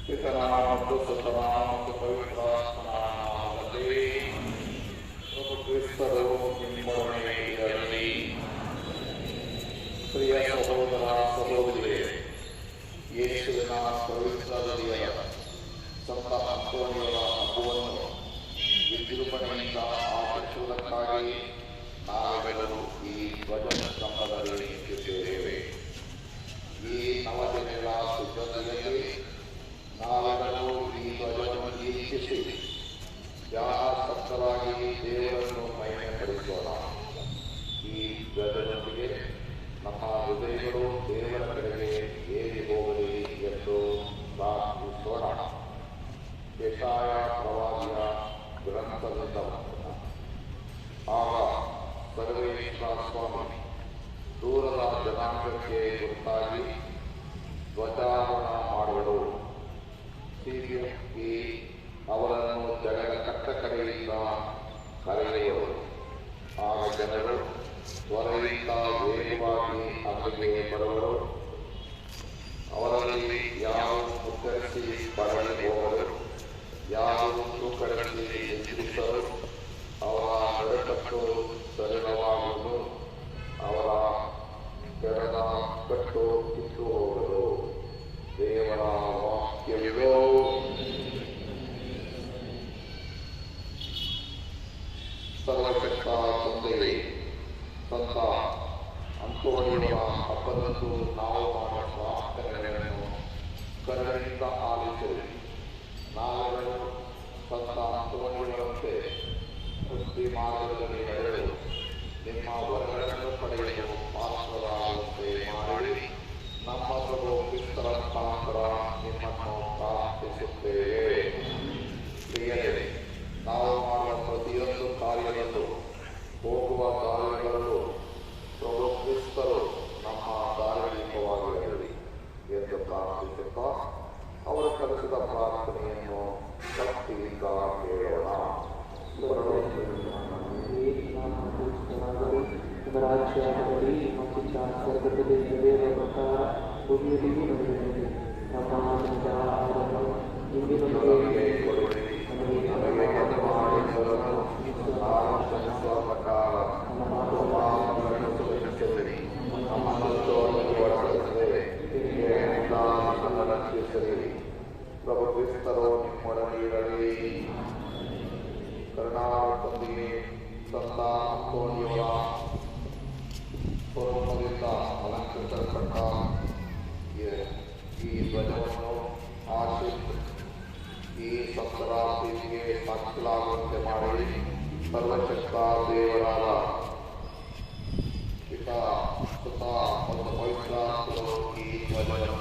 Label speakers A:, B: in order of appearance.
A: ಪಿತನ ಮತ್ತು ಸುತನ ಮತ್ತು ಪವಿತ್ರಾತ್ಮನ ನಾಮದಲ್ಲಿ ಪ್ರಭು ಕ್ರಿಸ್ತರು ನಿಮ್ಮೊಡನೆ ಇರಲಿ. ಪ್ರಿಯ ಸಹೋದರ ಸಹೋದರಿಯರೇ, ಯೇಸುವಿನ ಪವಿತ್ರ ಹೃದಯ ಸಂತ ಅಂತೋನಿಯವರ ಹಬ್ಬವನ್ನು ವಿಜೃಂಭಣೆಯಿಂದ ಆಚರಿಸುವುದಕ್ಕಾಗಿ ನಾವೆಲ್ಲರೂ ಈ ಧ್ವಜಸ್ತಂಭದಲ್ಲಿ ನಿಂತಿದ್ದೇವೆ. ಈ ನವದಿನಗಳ ಸಿದ್ಧತೆಯಲ್ಲಿ ನಾವೆಲ್ಲರೂ ಈ ಧ್ವಜವನ್ನು ವೀಕ್ಷಿಸಿ ಧ್ಯಾನಾಸಕ್ತರಾಗಿ ದೇವರನ್ನು ಮಹಿಮೆಪಡಿಸೋಣ. ಈ ಧ್ವಜದೊಂದಿಗೆ ನಮ್ಮ ಹೃದಯಗಳು ದೇವರ ಕಡೆಗೆ ಏರಿ ಹೋಗಲಿ ಎಂದು ಪ್ರಾರ್ಥಿಸೋಣ. ಯೆಶಾಯ ಪ್ರವಾದಿಯ ಗ್ರಂಥದಿಂದ ಆಗ ಸರ್ವೇಶ್ವರ ಸ್ವಾಮಿ ದೂರದ ಜನಾಂಗಕ್ಕೆ ಗುರುತಾಗಿ ಧ್ವಜಾರೋಹಣ ಮಾಡುವರು. ಹೀಗೆ ಅವರನ್ನು ಜಗದ ಕಟ್ಟ ಕಡೆಯಿಂದ ಕರೆಯುವರು. ಆಗ ಜನರು ತ್ವರೆಯಿಂದ ವೇಗವಾಗಿ ಅಲ್ಲಿಗೆ ಬರುವರು. ಅವರಲ್ಲಿ ಯಾರು ಮುತ್ತರಿಸಿ ಬರಲಿ ಹೋದರು, ಯಾರು ತೂಕಡಿಸಿ ಎದುರಿಸರು. ಅವರ ನಡುಕಟ್ಟು ಸಡಿಲವಾಗುವುದು, ಅವರ ತೆರೆದ ಕಟ್ಟು ಕಿತ್ತು ಹೋಗಲು. ದೇವರ ವಾಕ್ಯವಿದೋ. ಸರ್ವಶಕ್ತ ತಂದೆಯೇ, ಸಂತ ಅಂತೋನಿಯವರ ಹಬ್ಬದಂದು ನಾವು ಮಾಡುವ ಪ್ರಾರ್ಥನೆಗಳನ್ನು ಕರುಣೆಯಿಂದ ಆಲಿಸಿರಿ. ನಾವೆಲ್ಲರೂ ಸಂತ ಅಂತೋನಿಯವರಂತೆ ಭಕ್ತಿ ಮಾರ್ಗದಲ್ಲಿ ನಡೆದು ನಿಮ್ಮ ವರಗಳನ್ನು ಪಡೆಯಲು ಪಾತ್ರರಾಗುವಂತೆ ಮಾಡಿರಿ. ನಮ್ಮ ಪ್ರಭು ಕ್ರಿಸ್ತರ ಮುಖಾಂತರ ನಿಮ್ಮನ್ನು ಪ್ರಾರ್ಥಿಸುತ್ತೇವೆ. ಪ್ರಿಯರೇ, ನಾವು ಮಾಡುವ ಪ್ರತಿಯೊಂದು ಕಾರ್ಯದಲ್ಲೂ ಹೋಗುವ ದಾರಿಗಳಲ್ಲೂ ಪ್ರಭು ಕ್ರಿಸ್ತರು ನಮ್ಮ ದಾರಿದೀಪವಾಗಿರಲಿ ಎಂದು ಪ್ರಾರ್ಥಿಸುತ್ತಾ ಅವರ ಕಲಿಸಿದ ಪ್ರಾರ್ಥನೆಯನ್ನು ಶಕ್ತಿಯಿಂದ ಕೇಳೋಣ.
B: ರಾಜ್ಯದಲ್ಲಿ ಮತ್ತು ಸ್ವರ್ಗದಲ್ಲಿ ನಡೆಯುವ ಪ್ರಕಾರ ಭೂಮಿಯಲ್ಲಿಯೂ ನಡೆಯುತ್ತದೆ. ನಮ್ಮ ಆಹಾರವನ್ನು ಇಂದಿನ
A: ನಮಗೆ ಕೊಡುವಿರಿ. ನಮಗೆ ಪ್ರಕಾರ ನಮ್ಮ ಪಾಪಗಳನ್ನು ಕ್ಷಮಿಸಿರಿ. ನಮ್ಮನ್ನು ಒಳಪಡಿಸದೆ ನಮ್ಮನ್ನು ರಕ್ಷಿಸಿರಿ. ಪ್ರಭು ಕ್ರಿಸ್ತರು ನಿಮ್ಮೊಡನೆ ಇರಲಿ. ಕರುಣಾವೃತದೊಂದಿಗೆ ಸಂತ ಅಂತೋನಿಯವರ ಸ್ವರೂಪದಿಂದ ಅಲಂಕರಿಸಲ್ಪಟ್ಟ ಈ ಧ್ವಜವನ್ನು ಆಶಿಸಿ ಈ ಸಂತರ ಪ್ರೀತಿಗೆ ಸಾಕ್ಷಿಗಳಾಗುವಂತೆ ಮಾಡಿ ಸರ್ವಶಕ್ತ ದೇವರಾದ ಪಿತಾ, ಸುತ ಮತ್ತು ಪವಿತ್ರಾತ್ಮರು ಈ ಧ್ವಜವನ್ನು